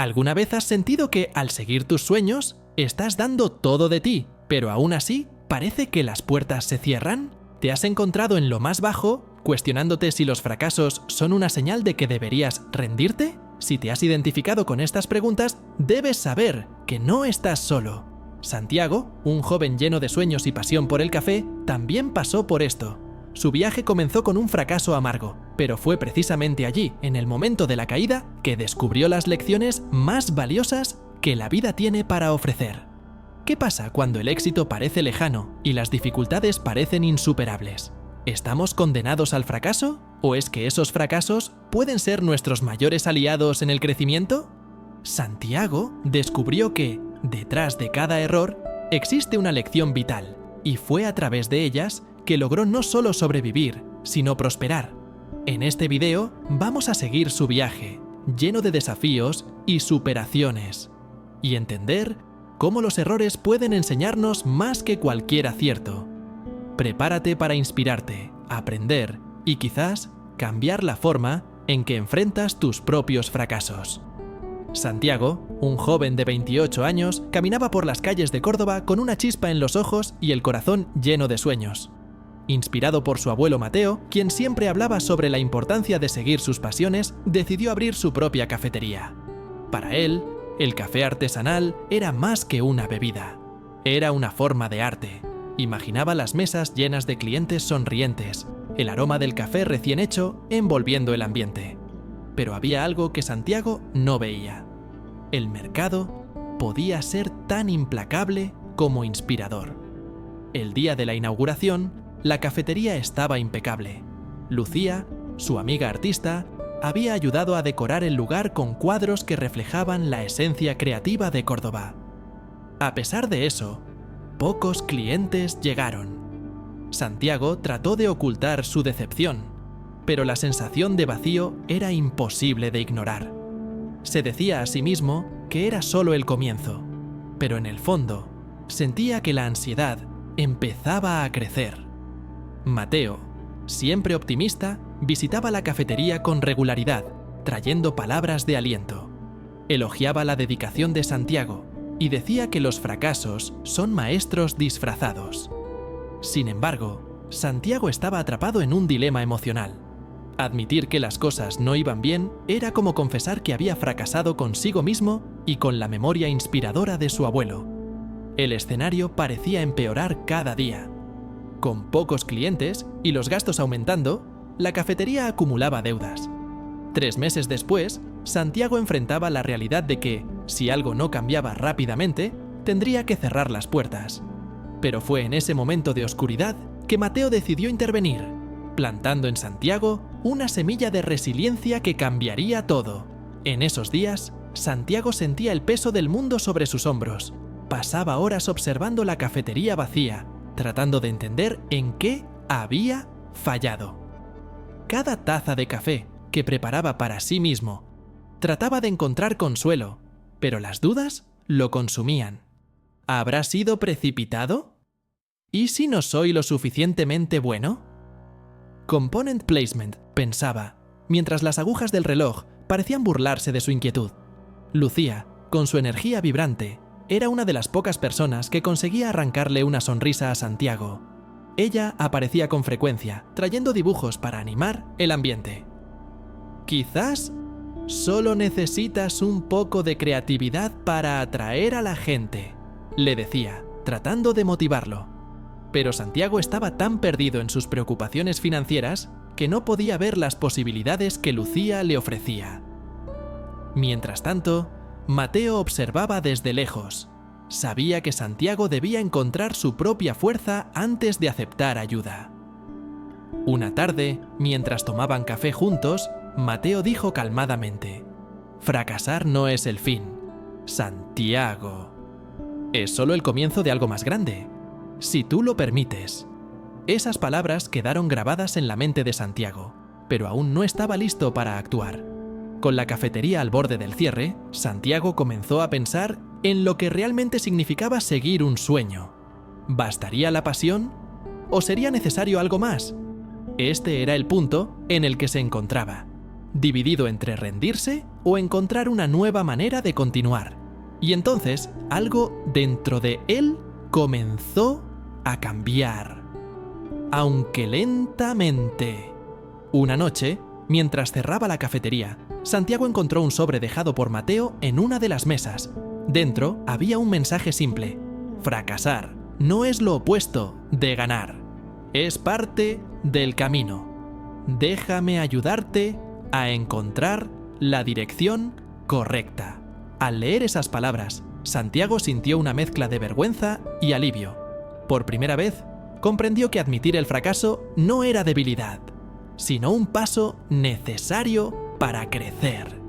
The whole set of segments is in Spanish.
¿Alguna vez has sentido que, al seguir tus sueños, estás dando todo de ti, pero aún así parece que las puertas se cierran? ¿Te has encontrado en lo más bajo, cuestionándote si los fracasos son una señal de que deberías rendirte? Si te has identificado con estas preguntas, debes saber que no estás solo. Santiago, un joven lleno de sueños y pasión por el café, también pasó por esto. Su viaje comenzó con un fracaso amargo, pero fue precisamente allí, en el momento de la caída, que descubrió las lecciones más valiosas que la vida tiene para ofrecer. ¿Qué pasa cuando el éxito parece lejano y las dificultades parecen insuperables? ¿Estamos condenados al fracaso? ¿O es que esos fracasos pueden ser nuestros mayores aliados en el crecimiento? Santiago descubrió que, detrás de cada error, existe una lección vital, y fue a través de ellas que logró no solo sobrevivir, sino prosperar. En este video vamos a seguir su viaje, lleno de desafíos y superaciones, y entender cómo los errores pueden enseñarnos más que cualquier acierto. Prepárate para inspirarte, aprender y quizás cambiar la forma en que enfrentas tus propios fracasos. Santiago, un joven de 28 años, caminaba por las calles de Córdoba con una chispa en los ojos y el corazón lleno de sueños. Inspirado por su abuelo Mateo, quien siempre hablaba sobre la importancia de seguir sus pasiones, decidió abrir su propia cafetería. Para él, el café artesanal era más que una bebida. Era una forma de arte. Imaginaba las mesas llenas de clientes sonrientes, el aroma del café recién hecho envolviendo el ambiente. Pero había algo que Santiago no veía. El mercado podía ser tan implacable como inspirador. El día de la inauguración, la cafetería estaba impecable. Lucía, su amiga artista, había ayudado a decorar el lugar con cuadros que reflejaban la esencia creativa de Córdoba. A pesar de eso, pocos clientes llegaron. Santiago trató de ocultar su decepción, pero la sensación de vacío era imposible de ignorar. Se decía a sí mismo que era solo el comienzo, pero en el fondo sentía que la ansiedad empezaba a crecer. Mateo, siempre optimista, visitaba la cafetería con regularidad, trayendo palabras de aliento. Elogiaba la dedicación de Santiago y decía que los fracasos son maestros disfrazados. Sin embargo, Santiago estaba atrapado en un dilema emocional. Admitir que las cosas no iban bien era como confesar que había fracasado consigo mismo y con la memoria inspiradora de su abuelo. El escenario parecía empeorar cada día. Con pocos clientes y los gastos aumentando, la cafetería acumulaba deudas. 3 meses después, Santiago enfrentaba la realidad de que, si algo no cambiaba rápidamente, tendría que cerrar las puertas. Pero fue en ese momento de oscuridad que Mateo decidió intervenir, plantando en Santiago una semilla de resiliencia que cambiaría todo. En esos días, Santiago sentía el peso del mundo sobre sus hombros. Pasaba horas observando la cafetería vacía, tratando de entender en qué había fallado. Cada taza de café que preparaba para sí mismo trataba de encontrar consuelo, pero las dudas lo consumían. ¿Habrá sido precipitado? ¿Y si no soy lo suficientemente bueno? Component placement, pensaba, mientras las agujas del reloj parecían burlarse de su inquietud. Lucía, con su energía vibrante, era una de las pocas personas que conseguía arrancarle una sonrisa a Santiago. Ella aparecía con frecuencia, trayendo dibujos para animar el ambiente. Quizás solo necesitas un poco de creatividad para atraer a la gente, le decía, tratando de motivarlo. Pero Santiago estaba tan perdido en sus preocupaciones financieras que no podía ver las posibilidades que Lucía le ofrecía. Mientras tanto, Mateo observaba desde lejos. Sabía que Santiago debía encontrar su propia fuerza antes de aceptar ayuda. Una tarde, mientras tomaban café juntos, Mateo dijo calmadamente: «Fracasar no es el fin, Santiago. Es solo el comienzo de algo más grande, si tú lo permites». Esas palabras quedaron grabadas en la mente de Santiago, pero aún no estaba listo para actuar. Con la cafetería al borde del cierre, Santiago comenzó a pensar en lo que realmente significaba seguir un sueño. ¿Bastaría la pasión? ¿O sería necesario algo más? Este era el punto en el que se encontraba, dividido entre rendirse o encontrar una nueva manera de continuar. Y entonces algo dentro de él comenzó a cambiar, aunque lentamente. Una noche, mientras cerraba la cafetería, Santiago encontró un sobre dejado por Mateo en una de las mesas. Dentro había un mensaje simple: fracasar no es lo opuesto de ganar, es parte del camino. Déjame ayudarte a encontrar la dirección correcta. Al leer esas palabras, Santiago sintió una mezcla de vergüenza y alivio. Por primera vez, comprendió que admitir el fracaso no era debilidad, sino un paso necesario para crecer.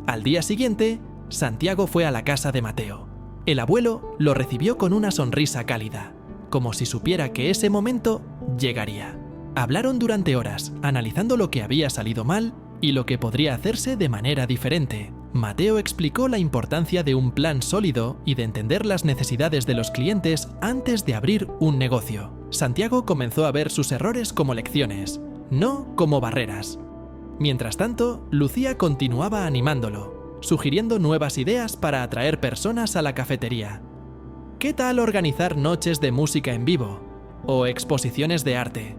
Al día siguiente, Santiago fue a la casa de Mateo. El abuelo lo recibió con una sonrisa cálida, como si supiera que ese momento llegaría. Hablaron durante horas, analizando lo que había salido mal y lo que podría hacerse de manera diferente. Mateo explicó la importancia de un plan sólido y de entender las necesidades de los clientes antes de abrir un negocio. Santiago comenzó a ver sus errores como lecciones, no como barreras. Mientras tanto, Lucía continuaba animándolo, sugiriendo nuevas ideas para atraer personas a la cafetería. ¿Qué tal organizar noches de música en vivo? O exposiciones de arte.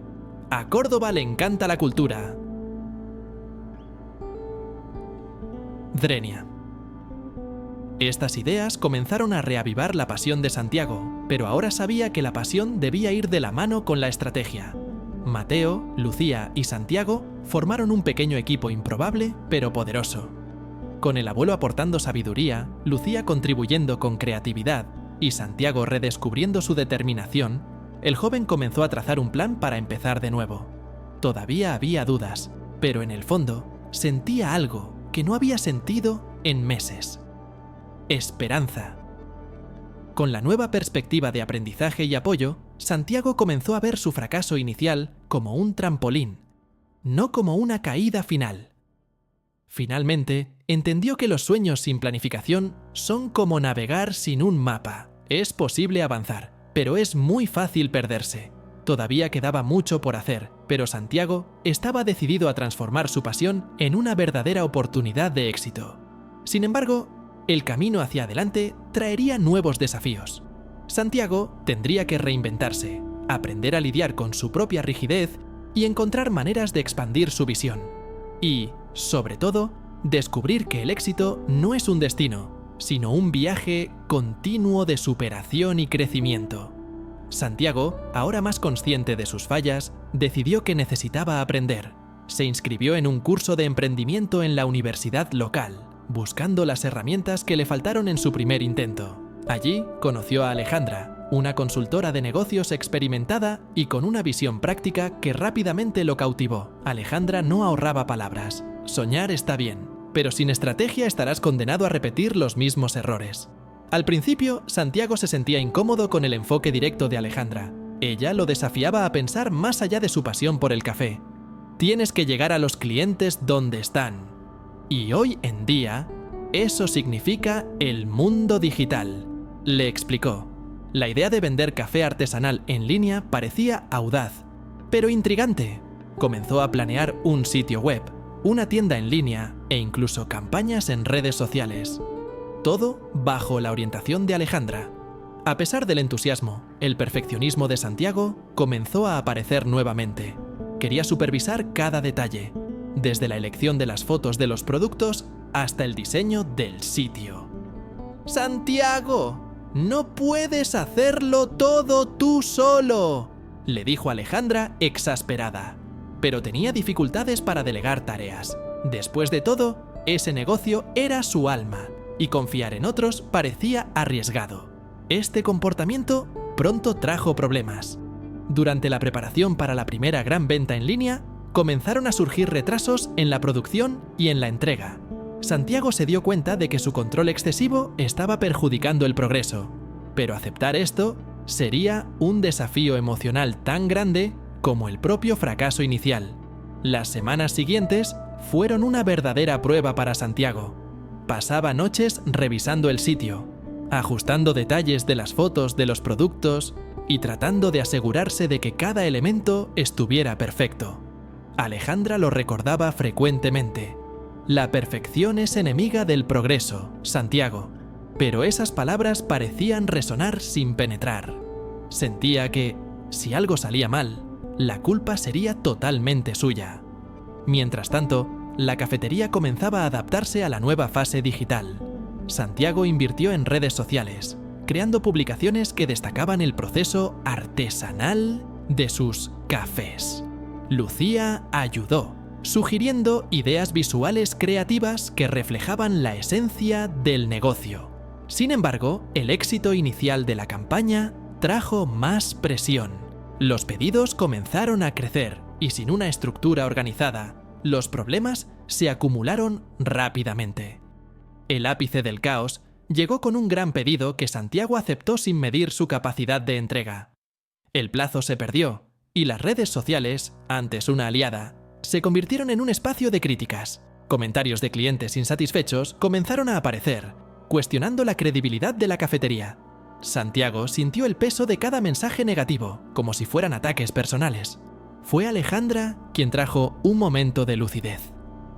A Córdoba le encanta la cultura. Drenia. Estas ideas comenzaron a reavivar la pasión de Santiago, pero ahora sabía que la pasión debía ir de la mano con la estrategia. Mateo, Lucía y Santiago formaron un pequeño equipo improbable pero poderoso. Con el abuelo aportando sabiduría, Lucía contribuyendo con creatividad y Santiago redescubriendo su determinación, el joven comenzó a trazar un plan para empezar de nuevo. Todavía había dudas, pero en el fondo sentía algo que no había sentido en meses: esperanza. Con la nueva perspectiva de aprendizaje y apoyo, Santiago comenzó a ver su fracaso inicial como un trampolín, no como una caída final. Finalmente, entendió que los sueños sin planificación son como navegar sin un mapa. Es posible avanzar, pero es muy fácil perderse. Todavía quedaba mucho por hacer, pero Santiago estaba decidido a transformar su pasión en una verdadera oportunidad de éxito. Sin embargo, el camino hacia adelante traería nuevos desafíos. Santiago tendría que reinventarse, aprender a lidiar con su propia rigidez y encontrar maneras de expandir su visión. Y, sobre todo, descubrir que el éxito no es un destino, sino un viaje continuo de superación y crecimiento. Santiago, ahora más consciente de sus fallas, decidió que necesitaba aprender. Se inscribió en un curso de emprendimiento en la universidad local, buscando las herramientas que le faltaron en su primer intento. Allí conoció a Alejandra, una consultora de negocios experimentada y con una visión práctica que rápidamente lo cautivó. Alejandra no ahorraba palabras. Soñar está bien, pero sin estrategia estarás condenado a repetir los mismos errores. Al principio, Santiago se sentía incómodo con el enfoque directo de Alejandra. Ella lo desafiaba a pensar más allá de su pasión por el café. Tienes que llegar a los clientes donde están. Y hoy en día, eso significa el mundo digital, le explicó. La idea de vender café artesanal en línea parecía audaz, pero intrigante. Comenzó a planear un sitio web, una tienda en línea e incluso campañas en redes sociales. Todo bajo la orientación de Alejandra. A pesar del entusiasmo, el perfeccionismo de Santiago comenzó a aparecer nuevamente. Quería supervisar cada detalle, desde la elección de las fotos de los productos hasta el diseño del sitio. ¡Santiago! ¡No puedes hacerlo todo tú solo!, le dijo Alejandra exasperada. Pero tenía dificultades para delegar tareas. Después de todo, ese negocio era su alma, y confiar en otros parecía arriesgado. Este comportamiento pronto trajo problemas. Durante la preparación para la primera gran venta en línea, comenzaron a surgir retrasos en la producción y en la entrega. Santiago se dio cuenta de que su control excesivo estaba perjudicando el progreso, pero aceptar esto sería un desafío emocional tan grande como el propio fracaso inicial. Las semanas siguientes fueron una verdadera prueba para Santiago. Pasaba noches revisando el sitio, ajustando detalles de las fotos de los productos y tratando de asegurarse de que cada elemento estuviera perfecto. Alejandra lo recordaba frecuentemente. La perfección es enemiga del progreso, Santiago. Pero esas palabras parecían resonar sin penetrar. Sentía que, si algo salía mal, la culpa sería totalmente suya. Mientras tanto, la cafetería comenzaba a adaptarse a la nueva fase digital. Santiago invirtió en redes sociales, creando publicaciones que destacaban el proceso artesanal de sus cafés. Lucía ayudó, sugiriendo ideas visuales creativas que reflejaban la esencia del negocio. Sin embargo, el éxito inicial de la campaña trajo más presión. Los pedidos comenzaron a crecer y sin una estructura organizada, los problemas se acumularon rápidamente. El ápice del caos llegó con un gran pedido que Santiago aceptó sin medir su capacidad de entrega. El plazo se perdió y las redes sociales, antes una aliada, se convirtieron en un espacio de críticas. Comentarios de clientes insatisfechos comenzaron a aparecer, cuestionando la credibilidad de la cafetería. Santiago sintió el peso de cada mensaje negativo, como si fueran ataques personales. Fue Alejandra quien trajo un momento de lucidez.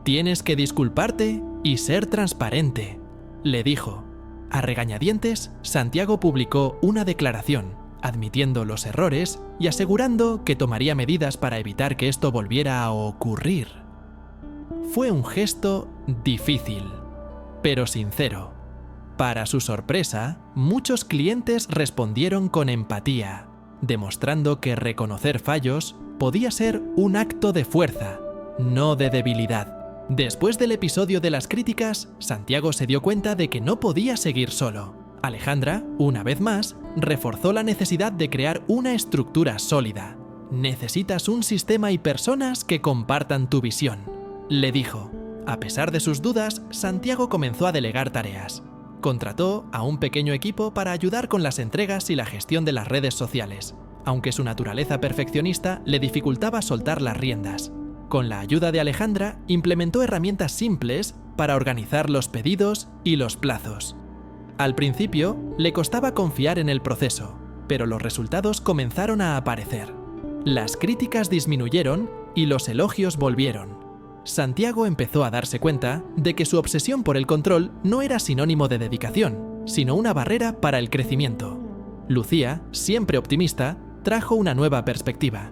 «Tienes que disculparte y ser transparente», le dijo. A regañadientes, Santiago publicó una declaración, admitiendo los errores y asegurando que tomaría medidas para evitar que esto volviera a ocurrir. Fue un gesto difícil, pero sincero. Para su sorpresa, muchos clientes respondieron con empatía, demostrando que reconocer fallos podía ser un acto de fuerza, no de debilidad. Después del episodio de las críticas, Santiago se dio cuenta de que no podía seguir solo. Alejandra, una vez más, reforzó la necesidad de crear una estructura sólida. «Necesitas un sistema y personas que compartan tu visión», le dijo. A pesar de sus dudas, Santiago comenzó a delegar tareas. Contrató a un pequeño equipo para ayudar con las entregas y la gestión de las redes sociales, aunque su naturaleza perfeccionista le dificultaba soltar las riendas. Con la ayuda de Alejandra, implementó herramientas simples para organizar los pedidos y los plazos. Al principio, le costaba confiar en el proceso, pero los resultados comenzaron a aparecer. Las críticas disminuyeron y los elogios volvieron. Santiago empezó a darse cuenta de que su obsesión por el control no era sinónimo de dedicación, sino una barrera para el crecimiento. Lucía, siempre optimista, trajo una nueva perspectiva.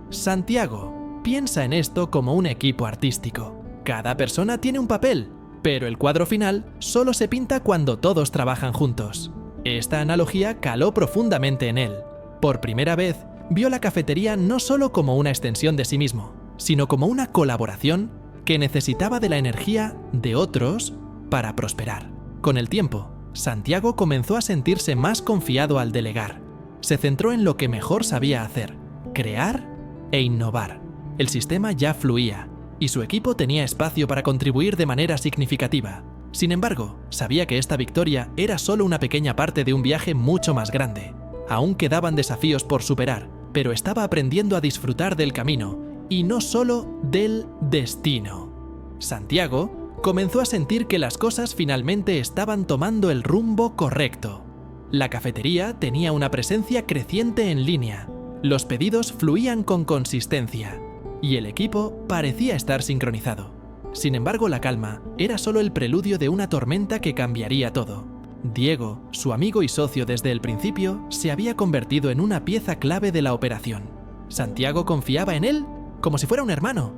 «Santiago, piensa en esto como un equipo artístico. Cada persona tiene un papel, pero el cuadro final solo se pinta cuando todos trabajan juntos». Esta analogía caló profundamente en él. Por primera vez, vio la cafetería no solo como una extensión de sí mismo, sino como una colaboración que necesitaba de la energía de otros para prosperar. Con el tiempo, Santiago comenzó a sentirse más confiado al delegar. Se centró en lo que mejor sabía hacer: crear e innovar. El sistema ya fluía, y su equipo tenía espacio para contribuir de manera significativa. Sin embargo, sabía que esta victoria era solo una pequeña parte de un viaje mucho más grande. Aún quedaban desafíos por superar, pero estaba aprendiendo a disfrutar del camino, y no solo del destino. Santiago comenzó a sentir que las cosas finalmente estaban tomando el rumbo correcto. La cafetería tenía una presencia creciente en línea, los pedidos fluían con consistencia, y el equipo parecía estar sincronizado. Sin embargo, la calma era solo el preludio de una tormenta que cambiaría todo. Diego, su amigo y socio desde el principio, se había convertido en una pieza clave de la operación. Santiago confiaba en él como si fuera un hermano,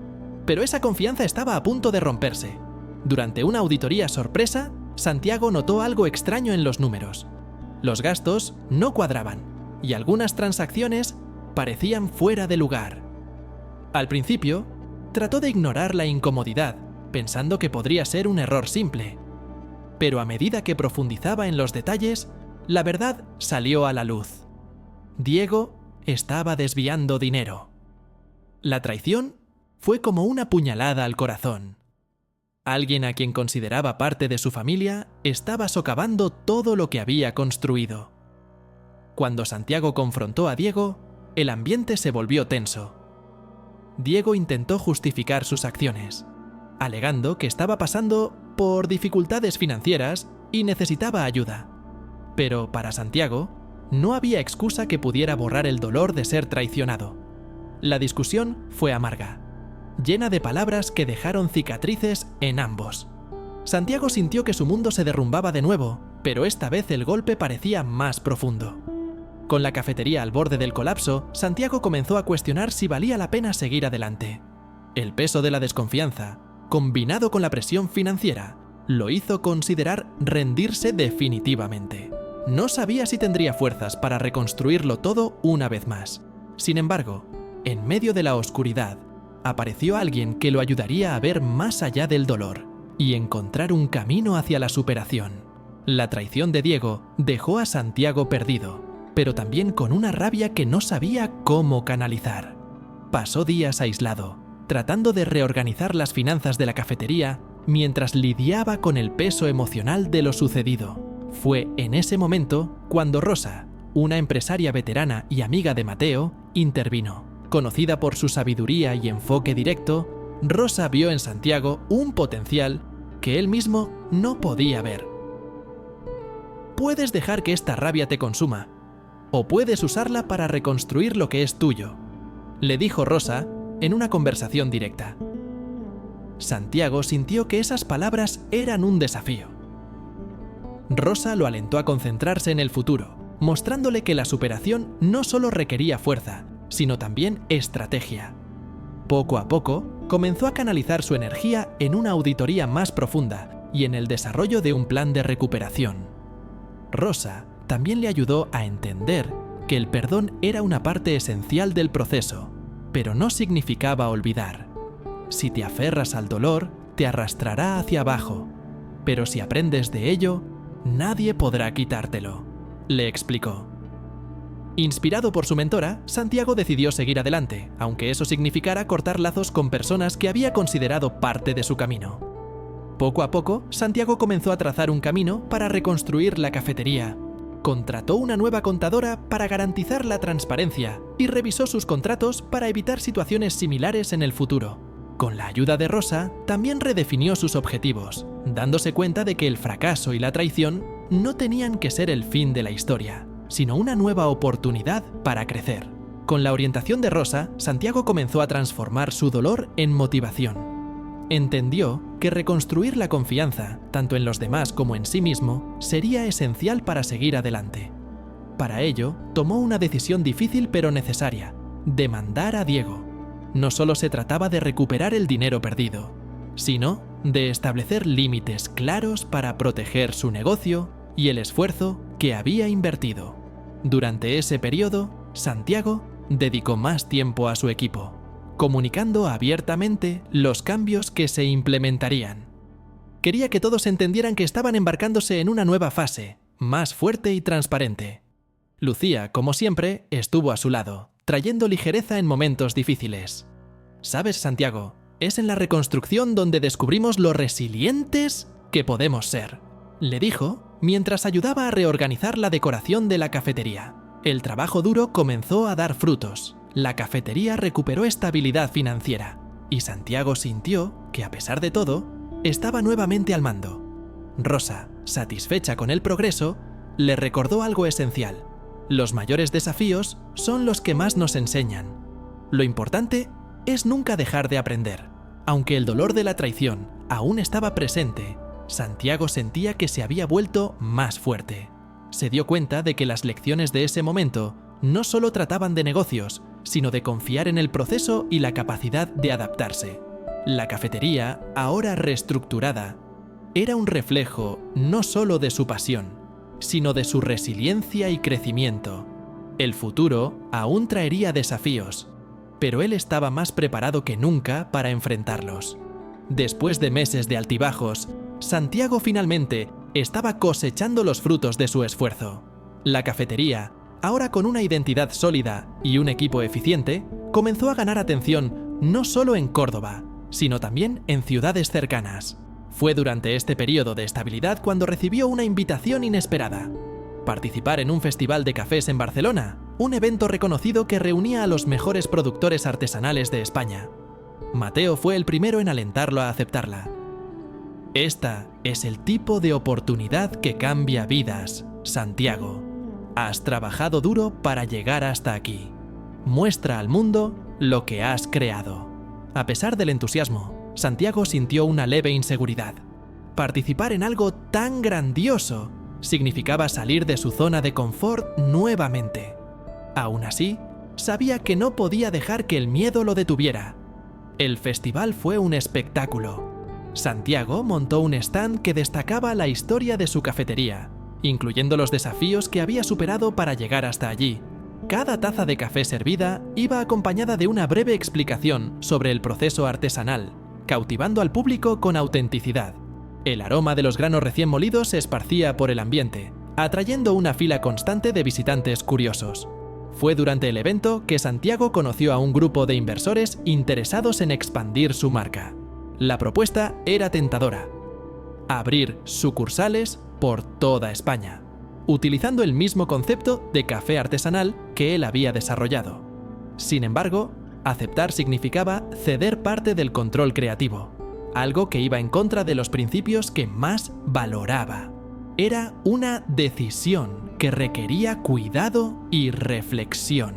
pero esa confianza estaba a punto de romperse. Durante una auditoría sorpresa, Santiago notó algo extraño en los números. Los gastos no cuadraban, y algunas transacciones parecían fuera de lugar. Al principio, trató de ignorar la incomodidad, pensando que podría ser un error simple. Pero a medida que profundizaba en los detalles, la verdad salió a la luz. Diego estaba desviando dinero. La traición fue como una puñalada al corazón. Alguien a quien consideraba parte de su familia estaba socavando todo lo que había construido. Cuando Santiago confrontó a Diego, el ambiente se volvió tenso. Diego intentó justificar sus acciones, alegando que estaba pasando por dificultades financieras y necesitaba ayuda. Pero para Santiago, no había excusa que pudiera borrar el dolor de ser traicionado. La discusión fue amarga. llena de palabras que dejaron cicatrices en ambos. Santiago sintió que su mundo se derrumbaba de nuevo, pero esta vez el golpe parecía más profundo. Con la cafetería al borde del colapso, Santiago comenzó a cuestionar si valía la pena seguir adelante. El peso de la desconfianza, combinado con la presión financiera, lo hizo considerar rendirse definitivamente. No sabía si tendría fuerzas para reconstruirlo todo una vez más. Sin embargo, en medio de la oscuridad, apareció alguien que lo ayudaría a ver más allá del dolor y encontrar un camino hacia la superación. La traición de Diego dejó a Santiago perdido, pero también con una rabia que no sabía cómo canalizar. Pasó días aislado, tratando de reorganizar las finanzas de la cafetería mientras lidiaba con el peso emocional de lo sucedido. Fue en ese momento cuando Rosa, una empresaria veterana y amiga de Mateo, intervino. Conocida por su sabiduría y enfoque directo, Rosa vio en Santiago un potencial que él mismo no podía ver. Puedes dejar que esta rabia te consuma, o puedes usarla para reconstruir lo que es tuyo, le dijo Rosa en una conversación directa. Santiago sintió que esas palabras eran un desafío. Rosa lo alentó a concentrarse en el futuro, mostrándole que la superación no solo requería fuerza, sino también estrategia. Poco a poco, comenzó a canalizar su energía en una auditoría más profunda y en el desarrollo de un plan de recuperación. Rosa también le ayudó a entender que el perdón era una parte esencial del proceso, pero no significaba olvidar. Si te aferras al dolor, te arrastrará hacia abajo, pero si aprendes de ello, nadie podrá quitártelo, le explicó. Inspirado por su mentora, Santiago decidió seguir adelante, aunque eso significara cortar lazos con personas que había considerado parte de su camino. Poco a poco, Santiago comenzó a trazar un camino para reconstruir la cafetería. Contrató una nueva contadora para garantizar la transparencia y revisó sus contratos para evitar situaciones similares en el futuro. Con la ayuda de Rosa, también redefinió sus objetivos, dándose cuenta de que el fracaso y la traición no tenían que ser el fin de la historia, sino una nueva oportunidad para crecer. Con la orientación de Rosa, Santiago comenzó a transformar su dolor en motivación. Entendió que reconstruir la confianza, tanto en los demás como en sí mismo, sería esencial para seguir adelante. Para ello, tomó una decisión difícil pero necesaria: demandar a Diego. No solo se trataba de recuperar el dinero perdido, sino de establecer límites claros para proteger su negocio y el esfuerzo que había invertido. Durante ese periodo, Santiago dedicó más tiempo a su equipo, comunicando abiertamente los cambios que se implementarían. Quería que todos entendieran que estaban embarcándose en una nueva fase, más fuerte y transparente. Lucía, como siempre, estuvo a su lado, trayendo ligereza en momentos difíciles. ¿Sabes, Santiago? Es en la reconstrucción donde descubrimos lo resilientes que podemos ser, le dijo mientras ayudaba a reorganizar la decoración de la cafetería. El trabajo duro comenzó a dar frutos. La cafetería recuperó estabilidad financiera y Santiago sintió que, a pesar de todo, estaba nuevamente al mando. Rosa, satisfecha con el progreso, le recordó algo esencial: los mayores desafíos son los que más nos enseñan. Lo importante es nunca dejar de aprender. Aunque el dolor de la traición aún estaba presente, Santiago sentía que se había vuelto más fuerte. Se dio cuenta de que las lecciones de ese momento no solo trataban de negocios, sino de confiar en el proceso y la capacidad de adaptarse. La cafetería, ahora reestructurada, era un reflejo no solo de su pasión, sino de su resiliencia y crecimiento. El futuro aún traería desafíos, pero él estaba más preparado que nunca para enfrentarlos. Después de meses de altibajos, Santiago finalmente estaba cosechando los frutos de su esfuerzo. La cafetería, ahora con una identidad sólida y un equipo eficiente, comenzó a ganar atención no solo en Córdoba, sino también en ciudades cercanas. Fue durante este periodo de estabilidad cuando recibió una invitación inesperada: participar en un festival de cafés en Barcelona, un evento reconocido que reunía a los mejores productores artesanales de España. Mateo fue el primero en alentarlo a aceptarla. Esta es el tipo de oportunidad que cambia vidas, Santiago. Has trabajado duro para llegar hasta aquí. Muestra al mundo lo que has creado. A pesar del entusiasmo, Santiago sintió una leve inseguridad. Participar en algo tan grandioso significaba salir de su zona de confort nuevamente. Aún así, sabía que no podía dejar que el miedo lo detuviera. El festival fue un espectáculo. Santiago montó un stand que destacaba la historia de su cafetería, incluyendo los desafíos que había superado para llegar hasta allí. Cada taza de café servida iba acompañada de una breve explicación sobre el proceso artesanal, cautivando al público con autenticidad. El aroma de los granos recién molidos se esparcía por el ambiente, atrayendo una fila constante de visitantes curiosos. Fue durante el evento que Santiago conoció a un grupo de inversores interesados en expandir su marca. La propuesta era tentadora: abrir sucursales por toda España, utilizando el mismo concepto de café artesanal que él había desarrollado. Sin embargo, aceptar significaba ceder parte del control creativo, algo que iba en contra de los principios que más valoraba. Era una decisión que requería cuidado y reflexión.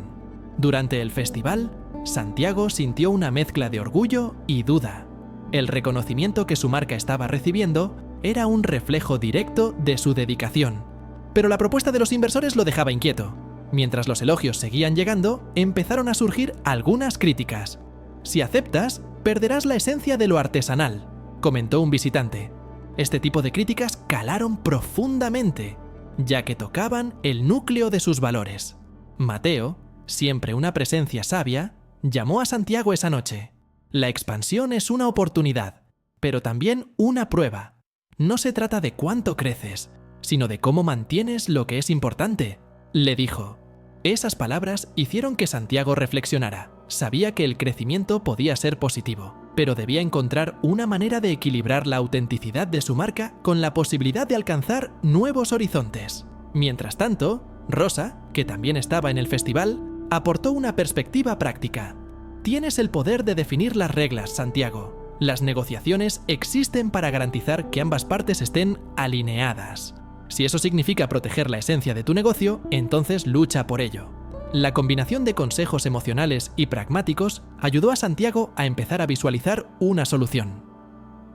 Durante el festival, Santiago sintió una mezcla de orgullo y duda. El reconocimiento que su marca estaba recibiendo era un reflejo directo de su dedicación, pero la propuesta de los inversores lo dejaba inquieto. Mientras los elogios seguían llegando, empezaron a surgir algunas críticas. «Si aceptas, perderás la esencia de lo artesanal», comentó un visitante. Este tipo de críticas calaron profundamente, ya que tocaban el núcleo de sus valores. Mateo, siempre una presencia sabia, llamó a Santiago esa noche. «La expansión es una oportunidad, pero también una prueba. No se trata de cuánto creces, sino de cómo mantienes lo que es importante», le dijo. Esas palabras hicieron que Santiago reflexionara. Sabía que el crecimiento podía ser positivo, pero debía encontrar una manera de equilibrar la autenticidad de su marca con la posibilidad de alcanzar nuevos horizontes. Mientras tanto, Rosa, que también estaba en el festival, aportó una perspectiva práctica. «Tienes el poder de definir las reglas, Santiago. Las negociaciones existen para garantizar que ambas partes estén alineadas. Si eso significa proteger la esencia de tu negocio, entonces lucha por ello». La combinación de consejos emocionales y pragmáticos ayudó a Santiago a empezar a visualizar una solución.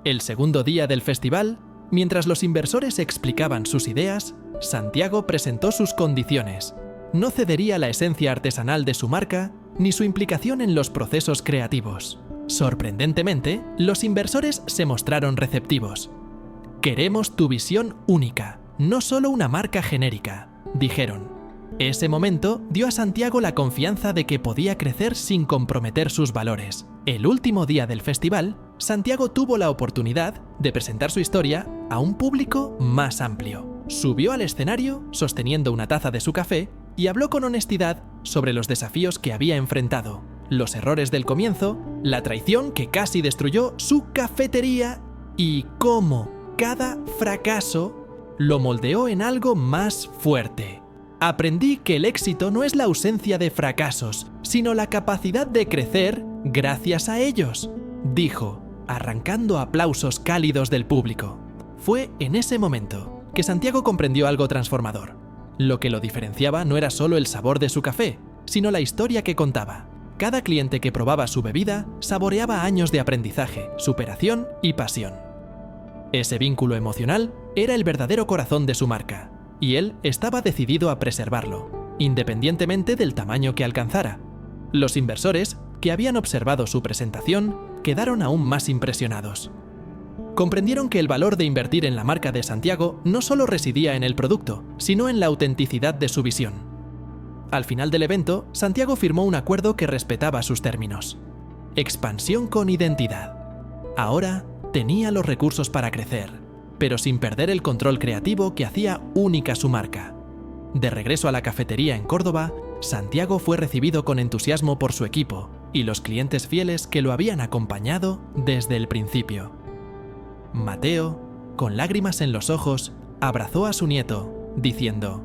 El segundo día del festival, mientras los inversores explicaban sus ideas, Santiago presentó sus condiciones. No cedería la esencia artesanal de su marca ni su implicación en los procesos creativos. Sorprendentemente, los inversores se mostraron receptivos. «Queremos tu visión única, no solo una marca genérica», dijeron. Ese momento dio a Santiago la confianza de que podía crecer sin comprometer sus valores. El último día del festival, Santiago tuvo la oportunidad de presentar su historia a un público más amplio. Subió al escenario sosteniendo una taza de su café y habló con honestidad sobre los desafíos que había enfrentado, los errores del comienzo, la traición que casi destruyó su cafetería y cómo cada fracaso lo moldeó en algo más fuerte. «Aprendí que el éxito no es la ausencia de fracasos, sino la capacidad de crecer gracias a ellos», dijo, arrancando aplausos cálidos del público. Fue en ese momento que Santiago comprendió algo transformador. Lo que lo diferenciaba no era solo el sabor de su café, sino la historia que contaba. Cada cliente que probaba su bebida saboreaba años de aprendizaje, superación y pasión. Ese vínculo emocional era el verdadero corazón de su marca, y él estaba decidido a preservarlo, independientemente del tamaño que alcanzara. Los inversores, que habían observado su presentación, quedaron aún más impresionados. Comprendieron que el valor de invertir en la marca de Santiago no solo residía en el producto, sino en la autenticidad de su visión. Al final del evento, Santiago firmó un acuerdo que respetaba sus términos. Expansión con identidad. Ahora tenía los recursos para crecer, pero sin perder el control creativo que hacía única su marca. De regreso a la cafetería en Córdoba, Santiago fue recibido con entusiasmo por su equipo y los clientes fieles que lo habían acompañado desde el principio. Mateo, con lágrimas en los ojos, abrazó a su nieto, diciendo: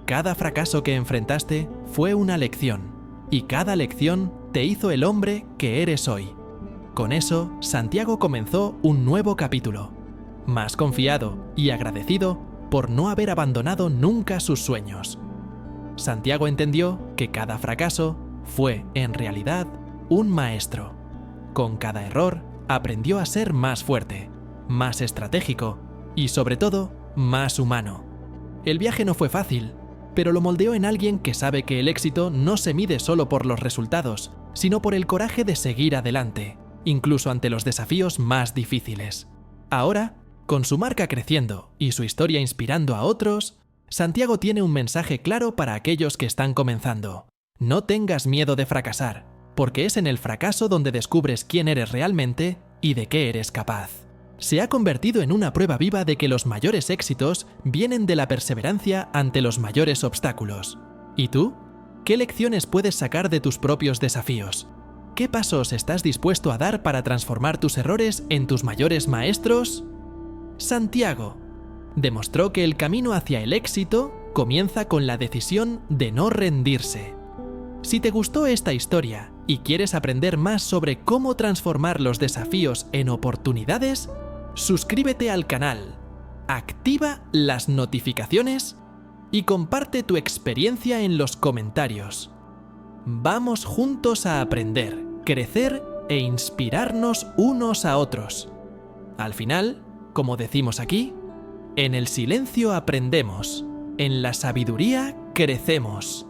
«Cada fracaso que enfrentaste fue una lección, y cada lección te hizo el hombre que eres hoy». Con eso, Santiago comenzó un nuevo capítulo, más confiado y agradecido por no haber abandonado nunca sus sueños. Santiago entendió que cada fracaso fue, en realidad, un maestro. Con cada error, aprendió a ser más fuerte, más estratégico y, sobre todo, más humano. El viaje no fue fácil, pero lo moldeó en alguien que sabe que el éxito no se mide solo por los resultados, sino por el coraje de seguir adelante, incluso ante los desafíos más difíciles. Ahora, con su marca creciendo y su historia inspirando a otros, Santiago tiene un mensaje claro para aquellos que están comenzando. No tengas miedo de fracasar, porque es en el fracaso donde descubres quién eres realmente y de qué eres capaz. Se ha convertido en una prueba viva de que los mayores éxitos vienen de la perseverancia ante los mayores obstáculos. ¿Y tú? ¿Qué lecciones puedes sacar de tus propios desafíos? ¿Qué pasos estás dispuesto a dar para transformar tus errores en tus mayores maestros? Santiago demostró que el camino hacia el éxito comienza con la decisión de no rendirse. Si te gustó esta historia y quieres aprender más sobre cómo transformar los desafíos en oportunidades, suscríbete al canal, activa las notificaciones y comparte tu experiencia en los comentarios. Vamos juntos a aprender, crecer e inspirarnos unos a otros. Al final, como decimos aquí, en el silencio aprendemos, en la sabiduría crecemos.